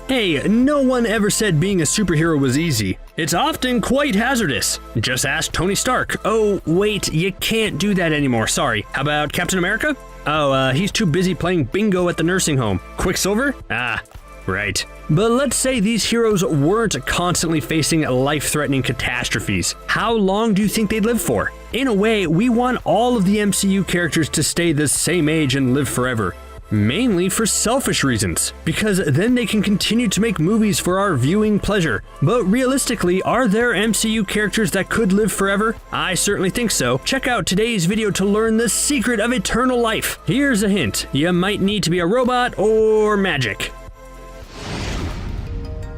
Hey, no one ever said being a superhero was easy. It's often quite hazardous. Just ask Tony Stark. Oh, wait, you can't do that anymore, sorry. How about Captain America? Oh, he's too busy playing bingo at the nursing home. Quicksilver? Ah, right. But let's say these heroes weren't constantly facing life-threatening catastrophes. How long do you think they'd live for? In a way, we want all of the MCU characters to stay the same age and live forever. Mainly for selfish reasons, because then they can continue to make movies for our viewing pleasure. But realistically, are there MCU characters that could live forever? I certainly think so. Check out today's video to learn the secret of eternal life. Here's a hint, you might need to be a robot or magic.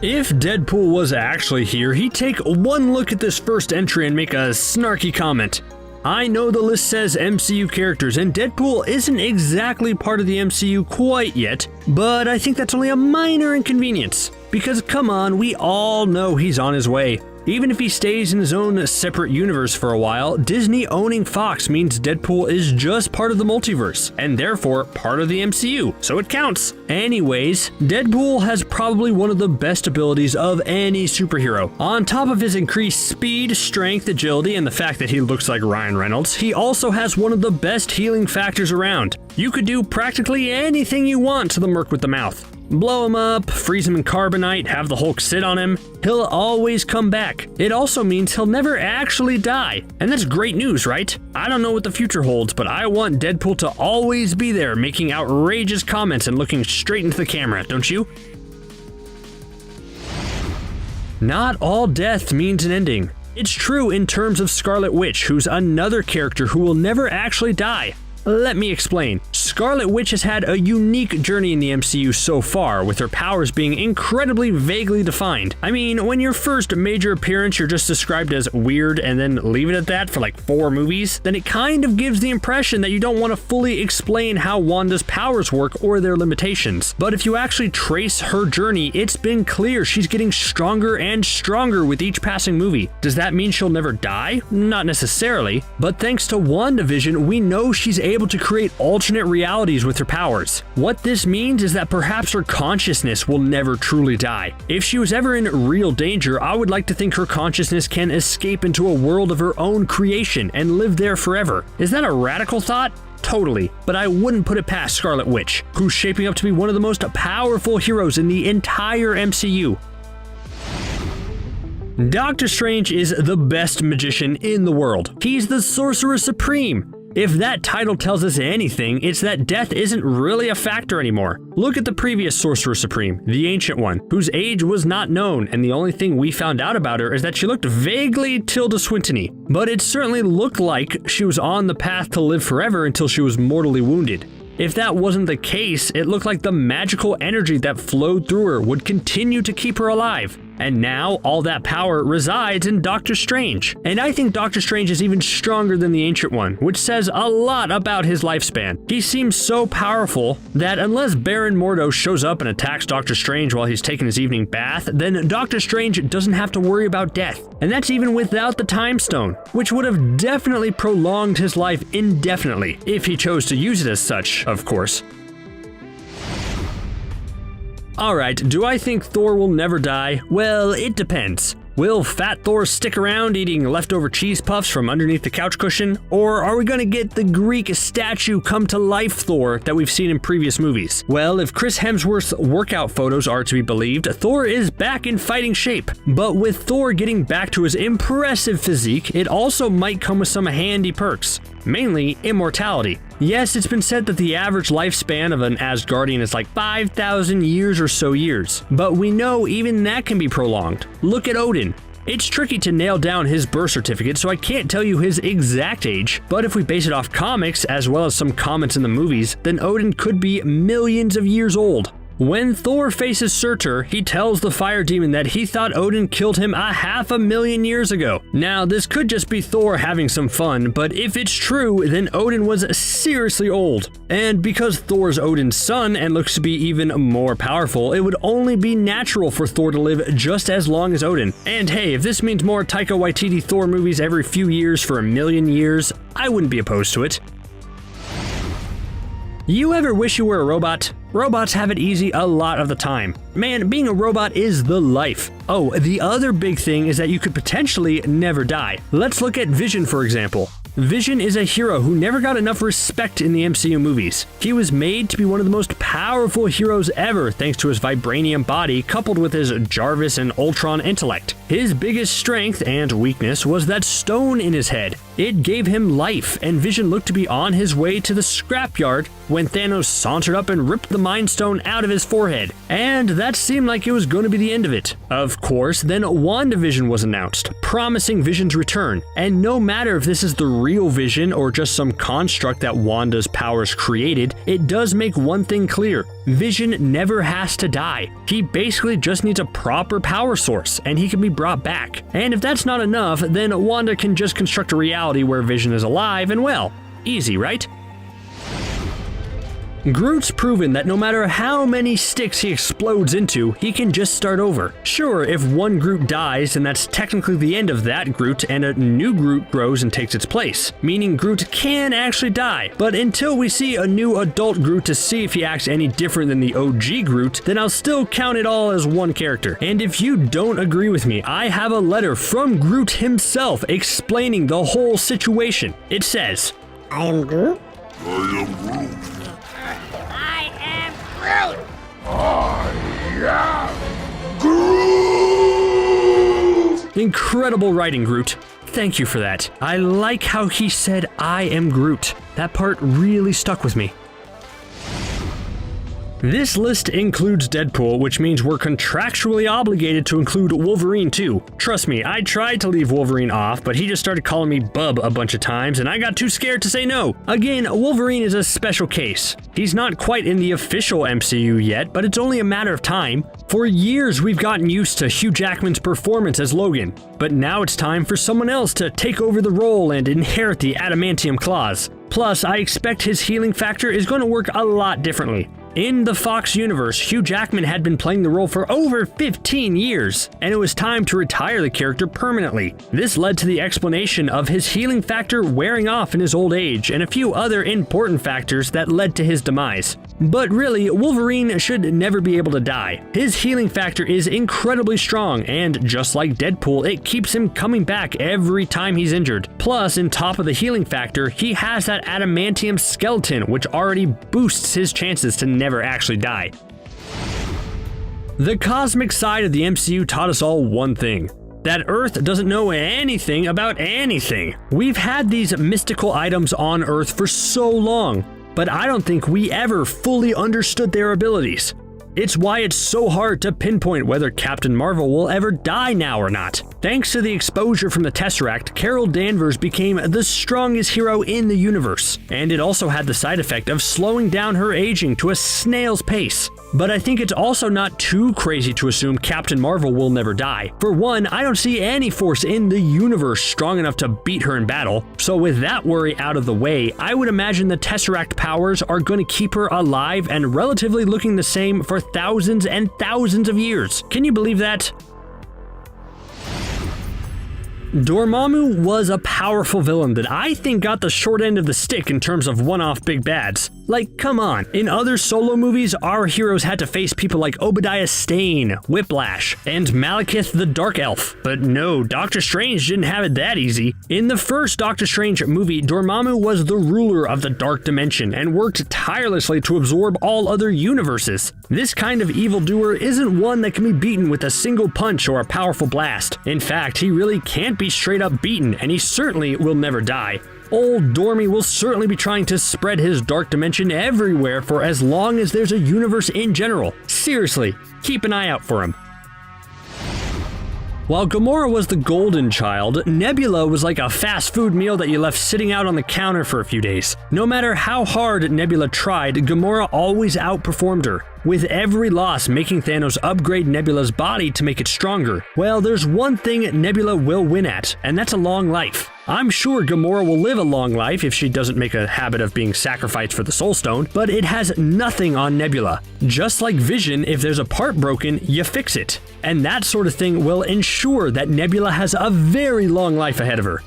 If Deadpool was actually here, he'd take one look at this first entry and make a snarky comment. I know the list says MCU characters, and Deadpool isn't exactly part of the MCU quite yet, but I think that's only a minor inconvenience. Because come on, we all know he's on his way. Even if he stays in his own separate universe for a while, Disney owning Fox means Deadpool is just part of the multiverse, and therefore part of the MCU, so it counts. Anyways, Deadpool has probably one of the best abilities of any superhero. On top of his increased speed, strength, agility, and the fact that he looks like Ryan Reynolds, he also has one of the best healing factors around. You could do practically anything you want to the Merc with the mouth. Blow him up, freeze him in carbonite, have the Hulk sit on him. He'll always come back. It also means he'll never actually die. And that's great news, right? I don't know what the future holds, but I want Deadpool to always be there making outrageous comments and looking straight into the camera, don't you? Not all death means an ending. It's true in terms of Scarlet Witch, who's another character who will never actually die. Let me explain. Scarlet Witch has had a unique journey in the MCU so far, with her powers being incredibly vaguely defined. I mean, when your first major appearance you're just described as weird and then leave it at that for like 4 movies, then it kind of gives the impression that you don't want to fully explain how Wanda's powers work or their limitations. But if you actually trace her journey, it's been clear she's getting stronger and stronger with each passing movie. Does that mean she'll never die? Not necessarily, but thanks to WandaVision, we know she's able to create alternate realities with her powers. What this means is that perhaps her consciousness will never truly die. If she was ever in real danger, I would like to think her consciousness can escape into a world of her own creation and live there forever. Is that a radical thought? Totally, but I wouldn't put it past Scarlet Witch, who's shaping up to be one of the most powerful heroes in the entire MCU. Doctor Strange is the best magician in the world. He's the Sorcerer Supreme. If that title tells us anything, it's that death isn't really a factor anymore. Look at the previous Sorcerer Supreme, the Ancient One, whose age was not known, and the only thing we found out about her is that she looked vaguely Tilda Swinton-y. But it certainly looked like she was on the path to live forever until she was mortally wounded. If that wasn't the case, it looked like the magical energy that flowed through her would continue to keep her alive. And now, all that power resides in Doctor Strange. And I think Doctor Strange is even stronger than the Ancient One, which says a lot about his lifespan. He seems so powerful that unless Baron Mordo shows up and attacks Doctor Strange while he's taking his evening bath, then Doctor Strange doesn't have to worry about death. And that's even without the Time Stone, which would have definitely prolonged his life indefinitely, if he chose to use it as such, of course. Alright, do I think Thor will never die? Well, it depends. Will Fat Thor stick around eating leftover cheese puffs from underneath the couch cushion? Or are we gonna get the Greek statue come to life Thor that we've seen in previous movies? Well, if Chris Hemsworth's workout photos are to be believed, Thor is back in fighting shape. But with Thor getting back to his impressive physique, it also might come with some handy perks. Mainly immortality. Yes, it's been said that the average lifespan of an Asgardian is like 5,000 years or so years, but we know even that can be prolonged. Look at Odin. It's tricky to nail down his birth certificate, so I can't tell you his exact age, but if we base it off comics as well as some comments in the movies, then Odin could be millions of years old. When Thor faces Surtur, he tells the fire demon that he thought Odin killed him 500,000 years ago. Now, this could just be Thor having some fun, but if it's true, then Odin was seriously old. And because Thor's Odin's son and looks to be even more powerful, it would only be natural for Thor to live just as long as Odin. And hey, if this means more Taika Waititi Thor movies every few years for 1,000,000 years, I wouldn't be opposed to it. You ever wish you were a robot? Robots have it easy a lot of the time. Man, being a robot is the life. Oh, the other big thing is that you could potentially never die. Let's look at Vision, for example. Vision is a hero who never got enough respect in the MCU movies. He was made to be one of the most powerful heroes ever thanks to his vibranium body coupled with his Jarvis and Ultron intellect. His biggest strength and weakness was that stone in his head. It gave him life, and Vision looked to be on his way to the scrapyard when Thanos sauntered up and ripped the Mind Stone out of his forehead. And that seemed like it was going to be the end of it. Of course, then WandaVision was announced, promising Vision's return. And no matter if this is the real Vision or just some construct that Wanda's powers created, it does make one thing clear. Vision never has to die. He basically just needs a proper power source, and he can be brought back. And if that's not enough, then Wanda can just construct a reality where Vision is alive and well. Easy, right? Groot's proven that no matter how many sticks he explodes into, he can just start over. Sure, if one Groot dies, then that's technically the end of that Groot and a new Groot grows and takes its place, meaning Groot can actually die. But until we see a new adult Groot to see if he acts any different than the OG Groot, then I'll still count it all as one character. And if you don't agree with me, I have a letter from Groot himself explaining the whole situation. It says, I am Groot. I am Groot. Incredible writing, Groot. Thank you for that. I like how he said, I am Groot. That part really stuck with me. This list includes Deadpool, which means we're contractually obligated to include Wolverine too. Trust me, I tried to leave Wolverine off, but he just started calling me bub a bunch of times and I got too scared to say no. Again, Wolverine is a special case. He's not quite in the official MCU yet, but it's only a matter of time. For years, we've gotten used to Hugh Jackman's performance as Logan, but now it's time for someone else to take over the role and inherit the adamantium claws. Plus, I expect his healing factor is going to work a lot differently. In the Fox universe, Hugh Jackman had been playing the role for over 15 years, and it was time to retire the character permanently. This led to the explanation of his healing factor wearing off in his old age and a few other important factors that led to his demise. But really, Wolverine should never be able to die. His healing factor is incredibly strong, and just like Deadpool, it keeps him coming back every time he's injured. Plus, on top of the healing factor, he has that adamantium skeleton, which already boosts his chances to never actually die. The cosmic side of the MCU taught us all one thing: that Earth doesn't know anything about anything. We've had these mystical items on Earth for so long, but I don't think we ever fully understood their abilities. It's why it's so hard to pinpoint whether Captain Marvel will ever die now or not. Thanks to the exposure from the Tesseract, Carol Danvers became the strongest hero in the universe, and it also had the side effect of slowing down her aging to a snail's pace. But I think it's also not too crazy to assume Captain Marvel will never die. For one, I don't see any force in the universe strong enough to beat her in battle, so with that worry out of the way, I would imagine the Tesseract powers are going to keep her alive and relatively looking the same for thousands and thousands of years. Can you believe that? Dormammu was a powerful villain that I think got the short end of the stick in terms of one-off big bads. Like, come on. In other solo movies, our heroes had to face people like Obadiah Stane, Whiplash, and Malekith the Dark Elf. But no, Doctor Strange didn't have it that easy. In the first Doctor Strange movie, Dormammu was the ruler of the Dark Dimension and worked tirelessly to absorb all other universes. This kind of evildoer isn't one that can be beaten with a single punch or a powerful blast. In fact, he really can't be straight up beaten, and he certainly will never die. Old Dormy will certainly be trying to spread his dark dimension everywhere for as long as there's a universe in general. Seriously, keep an eye out for him. While Gamora was the golden child, Nebula was like a fast food meal that you left sitting out on the counter for a few days. No matter how hard Nebula tried, Gamora always outperformed her, with every loss making Thanos upgrade Nebula's body to make it stronger. Well, there's one thing Nebula will win at, and that's a long life. I'm sure Gamora will live a long life if she doesn't make a habit of being sacrificed for the Soul Stone, but it has nothing on Nebula. Just like Vision, if there's a part broken, you fix it. And that sort of thing will ensure that Nebula has a very long life ahead of her.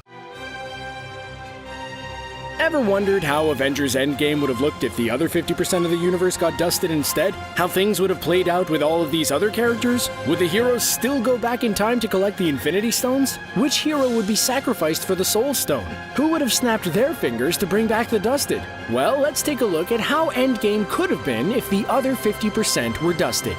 ever wondered how Avengers Endgame would have looked if the other 50% of the universe got dusted instead? How things would have played out with all of these other characters? Would the heroes still go back in time to collect the Infinity Stones? Which hero would be sacrificed for the Soul Stone? Who would have snapped their fingers to bring back the dusted? Well, let's take a look at how Endgame could have been if the other 50% were dusted.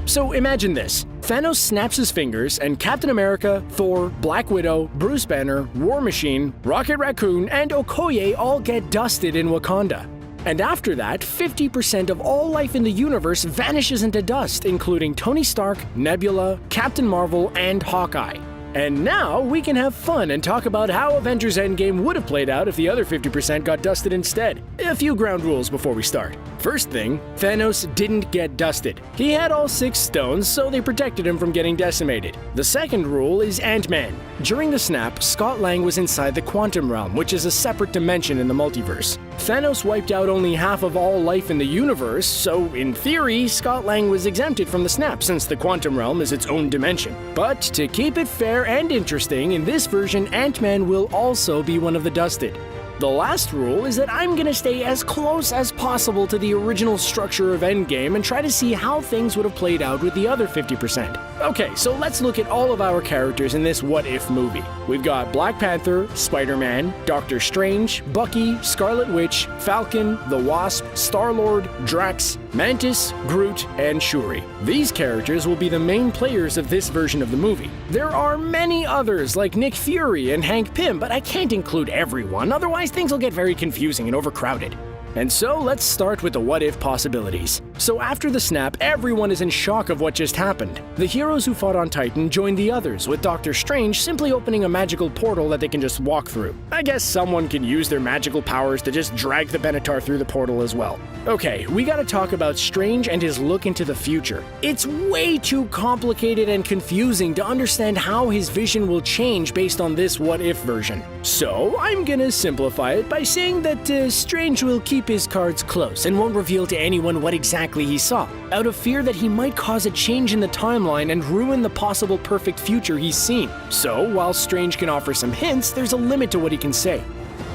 So imagine this. Thanos snaps his fingers, and Captain America, Thor, Black Widow, Bruce Banner, War Machine, Rocket Raccoon, and Okoye all get dusted in Wakanda. And after that, 50% of all life in the universe vanishes into dust, including Tony Stark, Nebula, Captain Marvel, and Hawkeye. And now we can have fun and talk about how Avengers Endgame would have played out if the other 50% got dusted instead. A few ground rules before we start. First thing, Thanos didn't get dusted. He had all 6 stones, so they protected him from getting decimated. The second rule is Ant-Man. During the snap, Scott Lang was inside the Quantum Realm, which is a separate dimension in the multiverse. Thanos wiped out only half of all life in the universe, so in theory, Scott Lang was exempted from the snap since the Quantum Realm is its own dimension. But to keep it fair and interesting, in this version, Ant-Man will also be one of the dusted. The last rule is that I'm gonna stay as close as possible to the original structure of Endgame and try to see how things would have played out with the other 50%. Okay, so let's look at all of our characters in this what-if movie. We've got Black Panther, Spider-Man, Doctor Strange, Bucky, Scarlet Witch, Falcon, the Wasp, Star-Lord, Drax, Mantis, Groot, and Shuri. These characters will be the main players of this version of the movie. There are many others like Nick Fury and Hank Pym, but I can't include everyone, otherwise things will get very confusing and overcrowded. And so let's start with the what-if possibilities. So after the snap, everyone is in shock of what just happened. The heroes who fought on Titan joined the others, with Doctor Strange simply opening a magical portal that they can just walk through. I guess someone can use their magical powers to just drag the Benatar through the portal as well. Okay, we gotta talk about Strange and his look into the future. It's way too complicated and confusing to understand how his vision will change based on this what-if version. So I'm gonna simplify it by saying that Strange will keep his cards close and won't reveal to anyone what exactly he saw, out of fear that he might cause a change in the timeline and ruin the possible perfect future he's seen. So, while Strange can offer some hints, there's a limit to what he can say.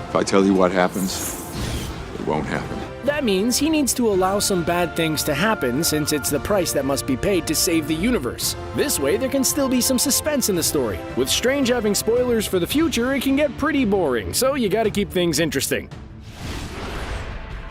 If I tell you what happens, it won't happen. That means he needs to allow some bad things to happen, since it's the price that must be paid to save the universe. This way, there can still be some suspense in the story. With Strange having spoilers for the future, it can get pretty boring, so you gotta keep things interesting.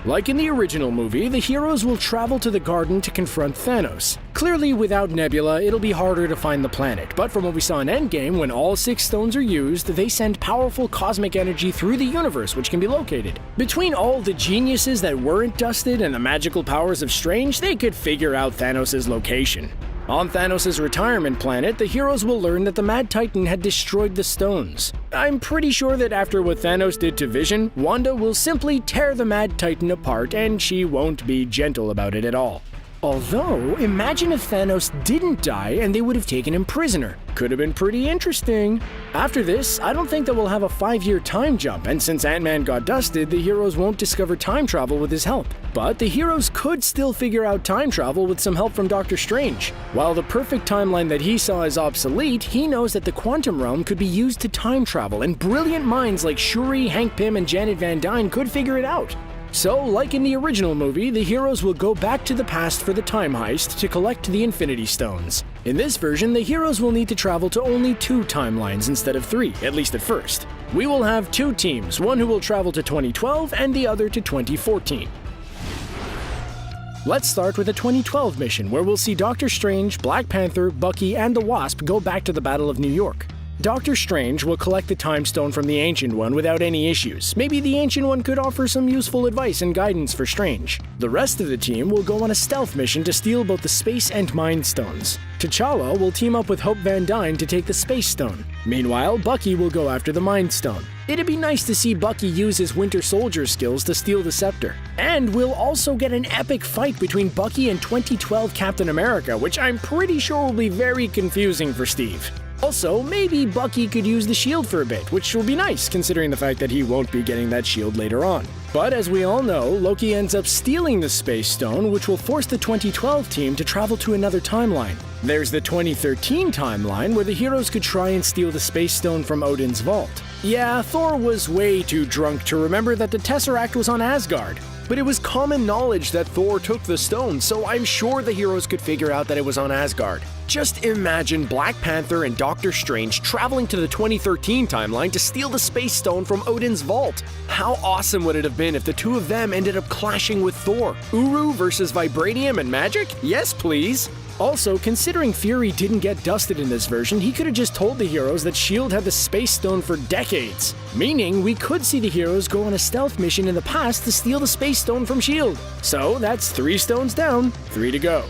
Like in the original movie, the heroes will travel to the garden to confront Thanos. Clearly, without Nebula, it'll be harder to find the planet, but from what we saw in Endgame, when all 6 stones are used, they send powerful cosmic energy through the universe, which can be located. Between all the geniuses that weren't dusted and the magical powers of Strange, they could figure out Thanos' location. On Thanos' retirement planet, the heroes will learn that the Mad Titan had destroyed the stones. I'm pretty sure that after what Thanos did to Vision, Wanda will simply tear the Mad Titan apart, and she won't be gentle about it at all. Although, imagine if Thanos didn't die and they would have taken him prisoner. Could have been pretty interesting. After this, I don't think that we'll have a 5-year time jump, and since Ant-Man got dusted, the heroes won't discover time travel with his help. But the heroes could still figure out time travel with some help from Doctor Strange. While the perfect timeline that he saw is obsolete, he knows that the Quantum Realm could be used to time travel, and brilliant minds like Shuri, Hank Pym, and Janet Van Dyne could figure it out. So, like in the original movie, the heroes will go back to the past for the time heist to collect the Infinity Stones. In this version, the heroes will need to travel to only 2 timelines instead of 3, at least at first. We will have 2 teams, one who will travel to 2012 and the other to 2014. Let's start with a 2012 mission where we'll see Doctor Strange, Black Panther, Bucky, and the Wasp go back to the Battle of New York. Doctor Strange will collect the Time Stone from the Ancient One without any issues. Maybe the Ancient One could offer some useful advice and guidance for Strange. The rest of the team will go on a stealth mission to steal both the Space and Mind Stones. T'Challa will team up with Hope Van Dyne to take the Space Stone. Meanwhile, Bucky will go after the Mind Stone. It'd be nice to see Bucky use his Winter Soldier skills to steal the scepter. And we'll also get an epic fight between Bucky and 2012 Captain America, which I'm pretty sure will be very confusing for Steve. Also, maybe Bucky could use the shield for a bit, which will be nice considering the fact that he won't be getting that shield later on. But as we all know, Loki ends up stealing the Space Stone, which will force the 2012 team to travel to another timeline. There's the 2013 timeline, where the heroes could try and steal the Space Stone from Odin's vault. Yeah, Thor was way too drunk to remember that the Tesseract was on Asgard. But it was common knowledge that Thor took the stone, so I'm sure the heroes could figure out that it was on Asgard. Just imagine Black Panther and Doctor Strange traveling to the 2013 timeline to steal the Space Stone from Odin's vault. How awesome would it have been if the two of them ended up clashing with Thor? Uru versus Vibranium and magic? Yes, please! Also, considering Fury didn't get dusted in this version, he could have just told the heroes that S.H.I.E.L.D. had the Space Stone for decades. Meaning, we could see the heroes go on a stealth mission in the past to steal the Space Stone from S.H.I.E.L.D. So that's 3 stones down, 3 to go.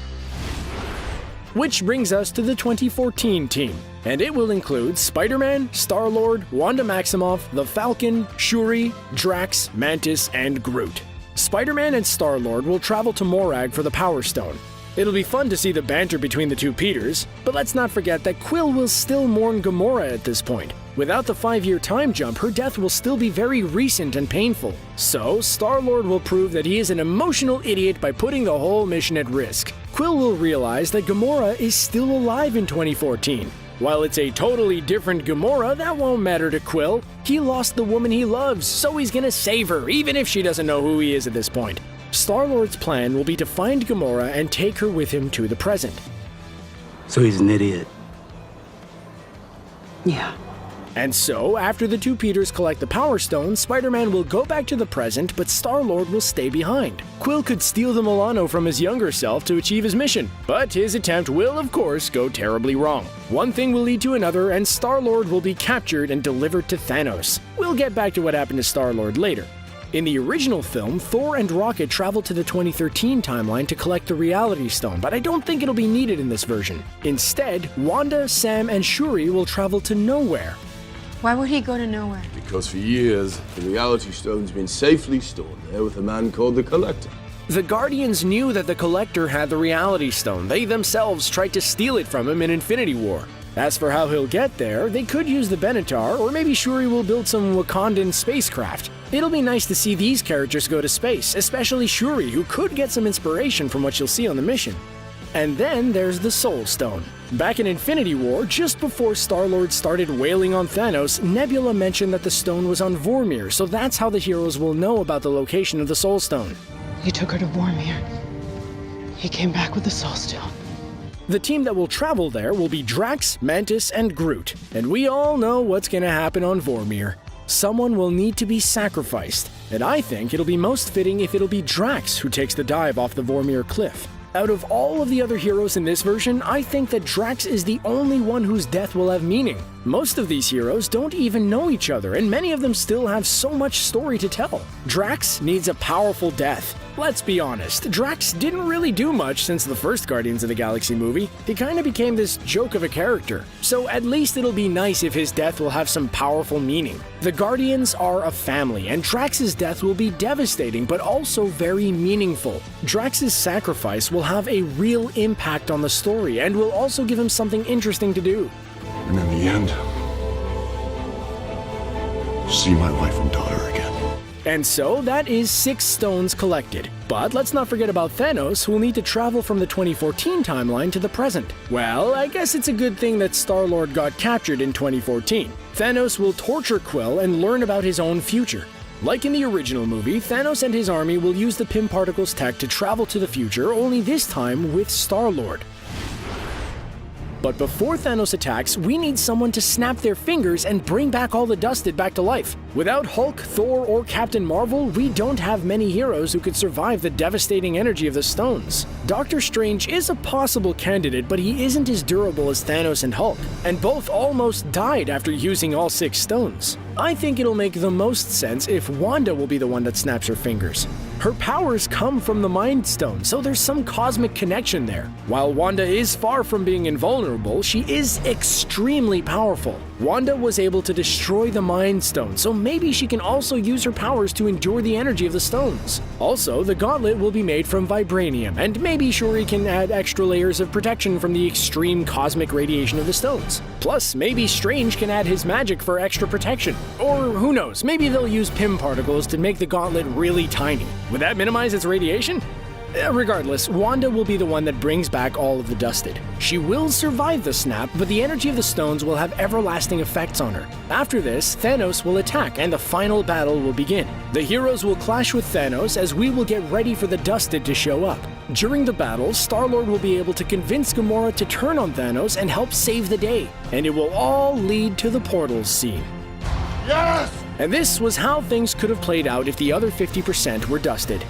Which brings us to the 2014 team, and it will include Spider-Man, Star-Lord, Wanda Maximoff, the Falcon, Shuri, Drax, Mantis, and Groot. Spider-Man and Star-Lord will travel to Morag for the Power Stone. It'll be fun to see the banter between the two Peters, but let's not forget that Quill will still mourn Gamora at this point. Without the 5-year time jump, her death will still be very recent and painful. So, Star-Lord will prove that he is an emotional idiot by putting the whole mission at risk. Quill will realize that Gamora is still alive in 2014. While it's a totally different Gamora, that won't matter to Quill. He lost the woman he loves, so he's gonna save her, even if she doesn't know who he is at this point. Star-Lord's plan will be to find Gamora and take her with him to the present. So he's an idiot. Yeah. And so, after the two Peters collect the Power Stone, Spider-Man will go back to the present, but Star-Lord will stay behind. Quill could steal the Milano from his younger self to achieve his mission, but his attempt will, of course, go terribly wrong. One thing will lead to another, and Star-Lord will be captured and delivered to Thanos. We'll get back to what happened to Star-Lord later. In the original film, Thor and Rocket traveled to the 2013 timeline to collect the Reality Stone, but I don't think it'll be needed in this version. Instead, Wanda, Sam, and Shuri will travel to nowhere. Why would he go to nowhere? Because for years, the Reality Stone's been safely stored there with a man called the Collector. The Guardians knew that the Collector had the Reality Stone. They themselves tried to steal it from him in Infinity War. As for how he'll get there, they could use the Benatar, or maybe Shuri will build some Wakandan spacecraft. It'll be nice to see these characters go to space, especially Shuri, who could get some inspiration from what you'll see on the mission. And then there's the Soul Stone. Back in Infinity War, just before Star-Lord started wailing on Thanos, Nebula mentioned that the stone was on Vormir, so that's how the heroes will know about the location of the Soul Stone. He took her to Vormir. He came back with the Soul Stone. The team that will travel there will be Drax, Mantis, and Groot. And we all know what's gonna happen on Vormir. Someone will need to be sacrificed, and I think it'll be most fitting if it'll be Drax who takes the dive off the Vormir cliff. Out of all of the other heroes in this version, I think that Drax is the only one whose death will have meaning. Most of these heroes don't even know each other, and many of them still have so much story to tell. Drax needs a powerful death. Let's be honest, Drax didn't really do much since the first Guardians of the Galaxy movie. He kinda became this joke of a character. So at least it'll be nice if his death will have some powerful meaning. The Guardians are a family, and Drax's death will be devastating but also very meaningful. Drax's sacrifice will have a real impact on the story and will also give him something interesting to do. And in the end, see my wife and daughter again. And so that is 6 stones collected. But let's not forget about Thanos, who will need to travel from the 2014 timeline to the present. Well, I guess it's a good thing that Star-Lord got captured in 2014. Thanos will torture Quill and learn about his own future. Like in the original movie, Thanos and his army will use the Pym Particles tech to travel to the future, only this time with Star-Lord. But before Thanos attacks, we need someone to snap their fingers and bring back all the Dusted back to life. Without Hulk, Thor, or Captain Marvel, we don't have many heroes who could survive the devastating energy of the stones. Doctor Strange is a possible candidate, but he isn't as durable as Thanos and Hulk, and both almost died after using all 6 stones. I think it'll make the most sense if Wanda will be the one that snaps her fingers. Her powers come from the Mind Stone, so there's some cosmic connection there. While Wanda is far from being invulnerable, she is extremely powerful. Wanda was able to destroy the Mind Stone, so maybe she can also use her powers to endure the energy of the stones. Also, the gauntlet will be made from vibranium, and maybe Shuri can add extra layers of protection from the extreme cosmic radiation of the stones. Plus, maybe Strange can add his magic for extra protection. Or who knows, maybe they'll use Pym Particles to make the gauntlet really tiny. Would that minimize its radiation? Regardless, Wanda will be the one that brings back all of the dusted. She will survive the snap, but the energy of the stones will have everlasting effects on her. After this, Thanos will attack and the final battle will begin. The heroes will clash with Thanos as we will get ready for the dusted to show up. During the battle, Star-Lord will be able to convince Gamora to turn on Thanos and help save the day, and it will all lead to the portals scene. Yes! And this was how things could have played out if the other 50% were dusted.